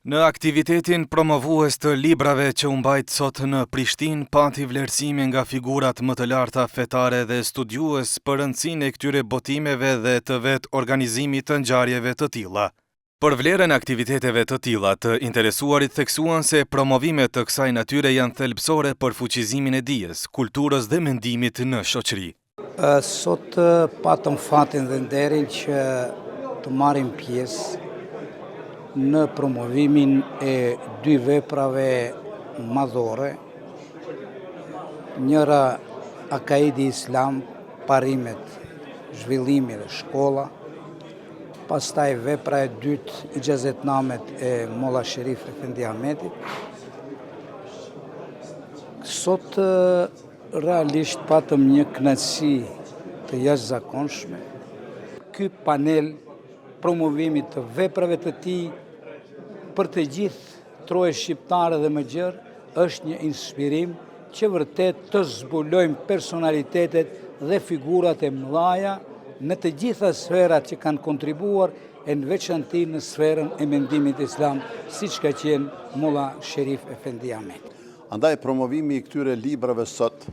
Në aktivitetin promovues të librave që u mbajt sot në Prishtinë, pati vlerësime nga figurat më të larta fetare dhe studiues për rëndësinë e këtyre botimeve dhe të vetë organizimit të ngjarjeve të tilla. Për vlerën e aktiviteteve të tilla, të interesuarit theksuan se promovimet të kësaj natyre janë thelbësore për fuqizimin e dijes, kulturës dhe mendimit në shoqëri. Sot patëm fatin dhe nderin që të marrim pjesë në promovimin e dy veprave madhore, njëra Akaidi Islam, parimet, zhvillimi dhe shkolla, pastaj vepra e dytë Gjazetnamet e Molla Sherif Efendi Ahmetit. Sot realisht patëm një kënaqësi të jashtëzakonshme. Ky panel promovimit të veprave të tij për të gjithë troje shqiptare dhe më gjerë është një inspirim që vërtet të zbulojmë personalitetet dhe figurat e mëdhaja në të gjitha sferat që kanë kontribuar e në veçanti në sferën e mendimit islam, siç ka qenë Molla Sherif Efendi Ahmeti. Andaj promovimi i këtyre librave sot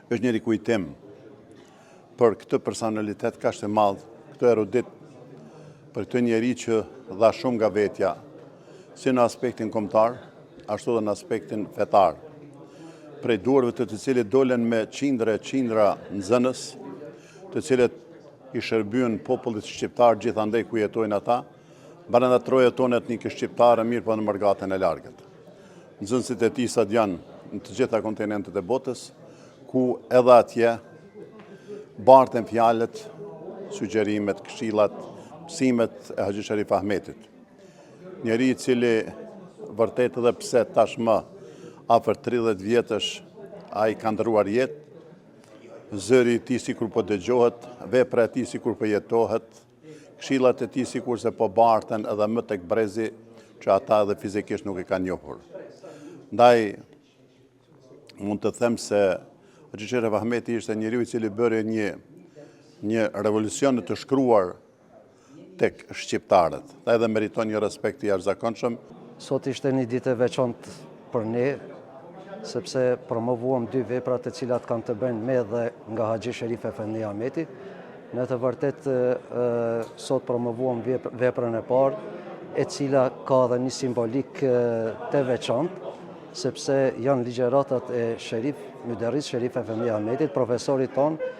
është një rikujtim për këtë personalitet kaq të madh, këtë erudit, për këtë njeri që dha shumë nga vetja, si në aspektin kombëtar, ashtu dhe në aspektin fetar. Prej duarve të cilit dolen me qindra nxënës, të cilët i shërbyen popullit shqiptar gjithandej ku jetojnë ata, brenda troje tonet një shqiptare mirë po në mërgatën e largët. Nxënësit e tij sot janë në të gjitha kontinentet e botës, ku edhe atje barten fjalët, sugjerimet, këshillat, mësimet e Haxhi Sherif Ahmetit. Njeri i cili vërtet edhe pse tashmë afër 30 vjetësh ai ka ndëruar jetë, zëri i tij sikur po dëgjohet, vepra e tij sikur po jetohet, këshillat e tij sikur se po barten edhe më tek brezi që ata edhe fizikisht nuk e kanë njohur. Ndaj mund të them se Haxhi Sherif Ahmeti ishte njeriu i cili bëri një revolucion të shkruar tek shqiptarët, dhe edhe meriton një respekt i jashtëzakonshëm. Sot ishte një ditë e veçantë për ne, sepse promovuam dy vepra të cilat kanë të bëjnë me dhe nga Haxhi Sherif Efendi Ahmeti. Në të vërtet, sot promovuam veprën e parë, e cila ka dhe një simbolik të veçantë, sepse janë ligjëratat e Muderris Sherif Efendi Ahmetit, profesorit tonë,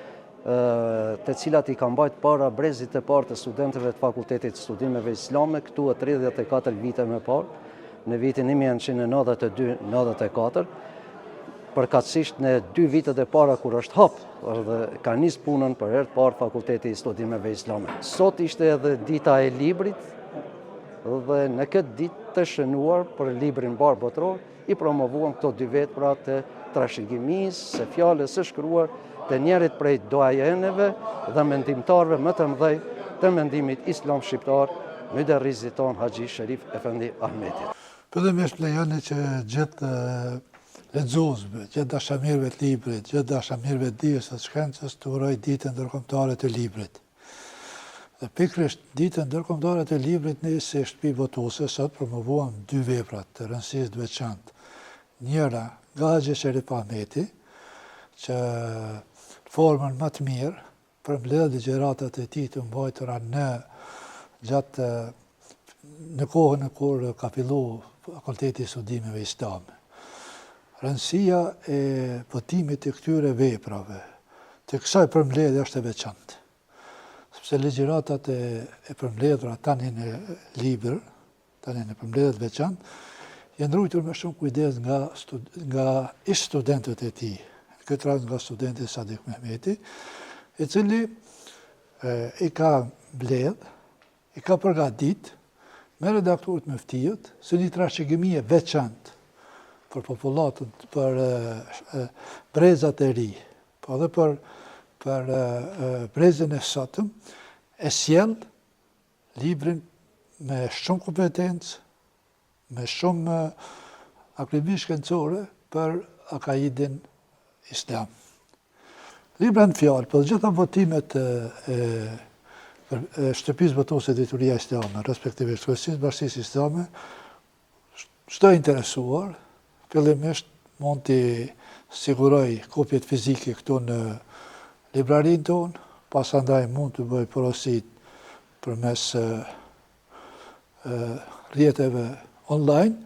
të cilat i kanë bajt para brezit të parë të studentëve të Fakultetit Studimeve Islame, këtu e 34 vite më parë, në vitin 1992-94, përkatësisht në 2 vitet e para kur është hapë dhe ka nisë punën për herë të parë Fakulteti i Studimeve Islame. Sot ishte edhe dita e librit dhe në këtë ditë të shënuar për librin bar botror, i promovuam këto dy vepra të trashëgimisë, së fjalës së shkruar të njerit prej doajeneve dhe mendimtarve më të mëdhej të mendimit islam shqiptar, Muderrisit ton Haxhi Sherif Efendi Ahmeti. Fillimisht lejoni që gjithë lexuesve, gjithë dashamirëve të librit, gjithë dashamirëve të dijes së shkencës të uroj ditën ndërkombëtare të librit. Dhe pikërisht ditën ndërkombëtare të librit ne si shtëpi votuese sot promovuam dy vepra të rëndësisë të veçantë. Njëra nga Haxhi Sherif Ahmeti, që formën më të mirë për mbledhje ligjëratat e tij të mbajtura në kohën kur ka filluar Fakulteti i Studimeve Islame. Rëndësia e votimit të këtyre veprave, të kësaj përmbledhje është e veçantë. Sepse ligjëratat e përmbledhura tani në libër, tani në përmbledhje të veçantë, janë ruajtur me shumë kujdes nga ish studentët e tij. Këtë rast nga studenti Sadik Mehmeti, i cili i ka mbledh, i ka përgatit me redaktorët mëftijët, së një trashëgimi e veçantë për popullatën, për brezat e ri, po dhe për brezën e sotëm, e sjell librin me shumë kompetencë, me shumë akrimi shkencore për Akaidin Islam. Libra në fjalë, për gjitha votimet shtëpisë botërore drejtoria islame, respektivisht Kryeqësisë Bashkisë Islame, çdo interesuar, fillimisht mund t'i siguroj kopjet fizike këtu në librarinë tonë, pasandaj mund të bëj porosit përmes rrjeteve online,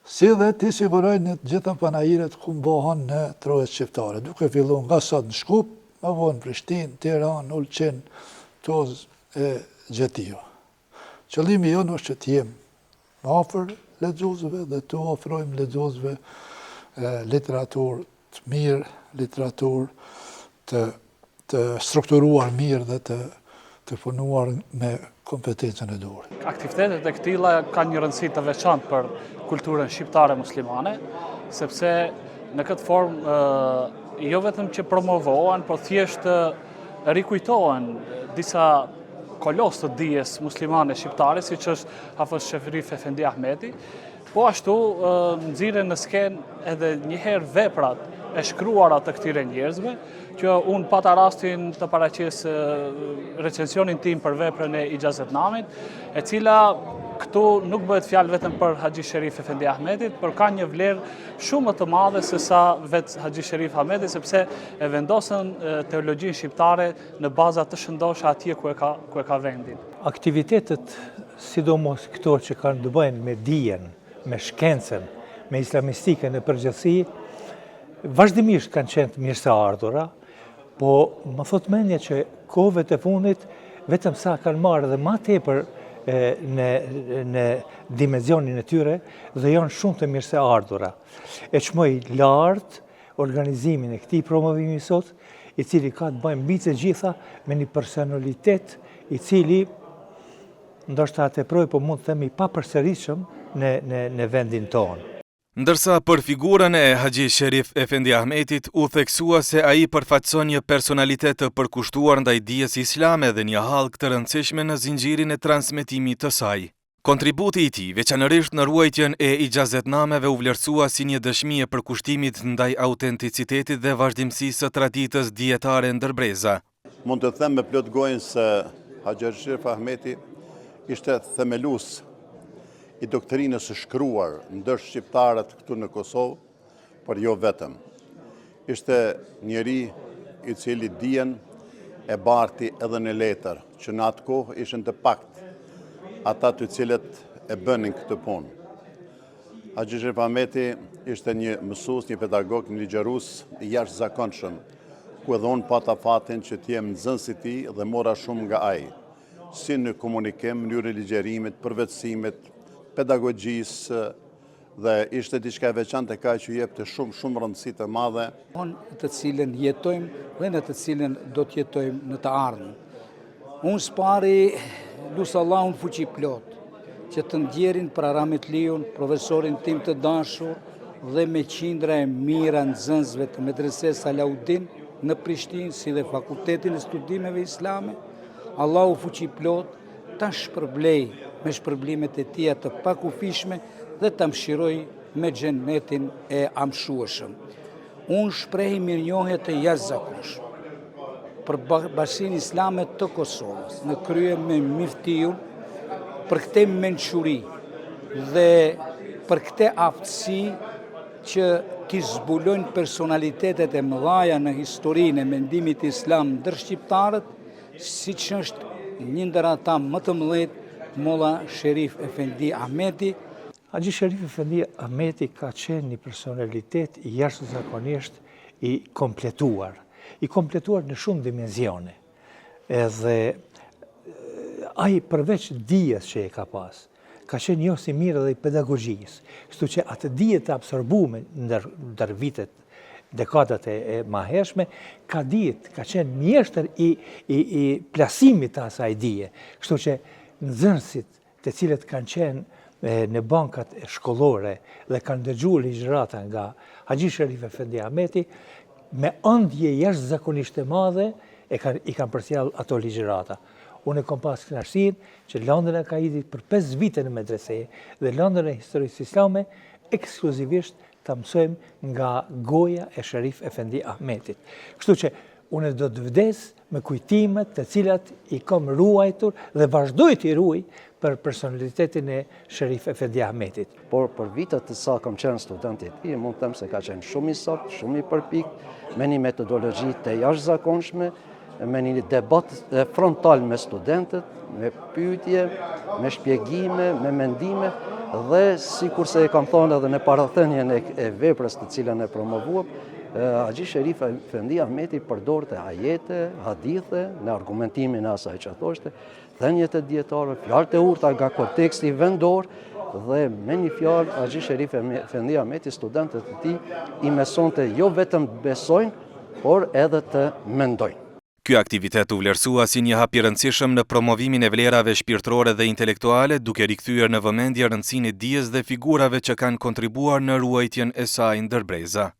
si dhe t'i siguroj në të gjitha panajiret ku mbohen në trojet shqiptare, duke filluar nga sot në Shkup, më vonë në Prishtinë, Tiranë, Ulqin, Tuzë e Gjetio. Qëllimi jonë është që t'jem më afër lexuesve dhe t'u ofrojmë lexuesve literaturë të mirë, literaturë të strukturuar mirë dhe të punuar me kompetencën e duhur. Aktivitetet e këtilla kanë një rëndësi të veçantë për kulturën shqiptare muslimane, sepse në këtë formë jo vetëm që promovohen, por thjesht rikujtohen disa kolos të dijes muslimane shqiptare, siç është Hafez Sherif Efendi Ahmeti, po ashtu nxirren në skenë edhe njëherë veprat e shkruara të këtyre njerëzve, që unë pata rastin të paraqes recensionin tim për veprën e Ixhazetnamit, e cila këtu nuk bëhet fjalë vetëm për Haxhi Sherif Efendi Ahmetit, por ka një vlerë shumë më të madhe se sa vetë Haxhi Sherif Ahmeti, sepse e vendosën teologjinë shqiptare në baza të shëndosha atje ku e ka vendin. Aktivitetet, sidomos këto që kanë të bëjnë me dijen, me shkencën, me islamistikën e përgjithësi, vazhdimisht kanë qenë mirë se ardhura, po më thot mendja që kohëve të fundit vetëm sa kanë marrë dhe ma tepër në dimenzionin e tyre dhe janë shumë të mirë se ardhura. E çmoj lartë organizimin e këtij promovimi sot, i cili ka të bëjë mbi të gjitha me një personalitet i cili ndoshta teproj, po mund të themi papërsëritshëm në vendin tonë. Ndërsa për figurën e Haxhi Sherif Efendi Ahmetit u theksua se ai përfaqëson një personalitet të përkushtuar ndaj dijes islame dhe një hallkë të rëndësishme në zinxhirin e transmetimit të saj. Kontributi i tij, veçanërisht në ruajtjen e Ixhazetnameve, u vlerësua si një dëshmi e përkushtimit ndaj autenticitetit dhe vazhdimësisë së traditës dietare ndërbreza. Mund të them me plot gojën se Haxhi Sherif Ahmeti ishte themelues i doktrinës së shkruar ndër shqiptarët këtu në Kosovë, por jo vetëm. Ishte njeri i cili dijen e barti edhe në letër, që në atë kohë ishin të pakt ata të cilët e bënin këtë punë. Haxhi Sherif Ahmeti ishte një mësues, një pedagog, një ligjërues i jashtëzakonshëm, ku edhe unë pata fatin që t'jem nxënës i tij dhe mora shumë nga ai, si në komunikim, mënyrën e ligjerimit, përvetësimit, pedagogjisë, dhe ishte diçka e veçantë ka që jepte shumë rëndësi të madhe. Në të cilën jetojmë dhe në të cilën do të jetojmë në të ardhmen. Unë s'pari lusë Allahun fuqi plot, që të ndjerin për Aramit Liun, profesorin tim të dashur, dhe me qindra e mira nxënësve të medreses Alaudin në Prishtinë, si dhe Fakultetin e Studimeve Islame, Allahu fuqi plot ta shpërblej me shpërblimet e tija të pakufishme dhe ta mëshiroj me xhenetin e amshueshëm. Unë shprehi mirënjohje të jashtëzakonshme për Bashkinë Islame të Kosovës, në krye me Miftiun, për këtë mençuri dhe për këtë aftësi që t'i zbulojnë personalitetet e mëdhaja në historinë e mendimit islam ndër shqiptarët, siç është një ndër ata më të mëdhenj, Molla Sherif Efendi Ahmeti. Haxhi Sherif Efendi Ahmeti ka qenë një personalitet i jashtëzakonisht i kompletuar në shumë dimensione. Edhe ai përveç dijes që e ka pas, ka qenë jo si mirë edhe i pedagogjisë, kështu që atë dije të absorbume ndër vitet, dekadat e mahershme, ka qenë mjeshtër i plasimit të asaj dije, kështu që nxënësit të cilët kanë qenë në bankat shkollore dhe kanë dëgjuar ligjërata nga Haxhi Sherif Efendi Ahmeti, me ëndje jashtëzakonisht e madhe i kanë përcjell ato ligjërata. Unë kam pas kënaqësinë që Lëndën e Kaidit për 5 vite në medrese dhe Lëndën e Historisë Islame ekskluzivisht ta mësojmë nga goja e Sherif Efendi Ahmetit. Kështu që unë do të vdes me kujtimet të cilat i kam ruajtur dhe vazhdoj t'i ruaj për personalitetin e Sherif Efendi Ahmetit. Por për vitet të sa kam qenë student i tij, mund të them se ka qenë shumë i sakt, shumë i përpikt, me një metodologji të jashtëzakonshme, me një debat frontal me studentët, me pyetje, me shpjegime, me mendime, dhe sikurse e kam thënë edhe në parathënien e veprës të cilën e promovuam, Haxhi Sherif Efendi Ahmeti përdorte ajete, hadithe në argumentimin e asaj që thoshte, thënjet e dietarëve, fjalë të urta nga konteksti vendor, dhe me një fjalë Haxhi Sherif Efendi Ahmeti studentët e tij i mësonte jo vetëm të besojnë, por edhe të mendojnë. Ky aktivitet u vlerësua si një hap i rëndësishëm në promovimin e vlerave shpirtërore dhe intelektuale, duke rikthyer në vëmendje rëndësinë e dijes dhe figurave që kanë kontribuar në ruajtjen e saj ndër breza.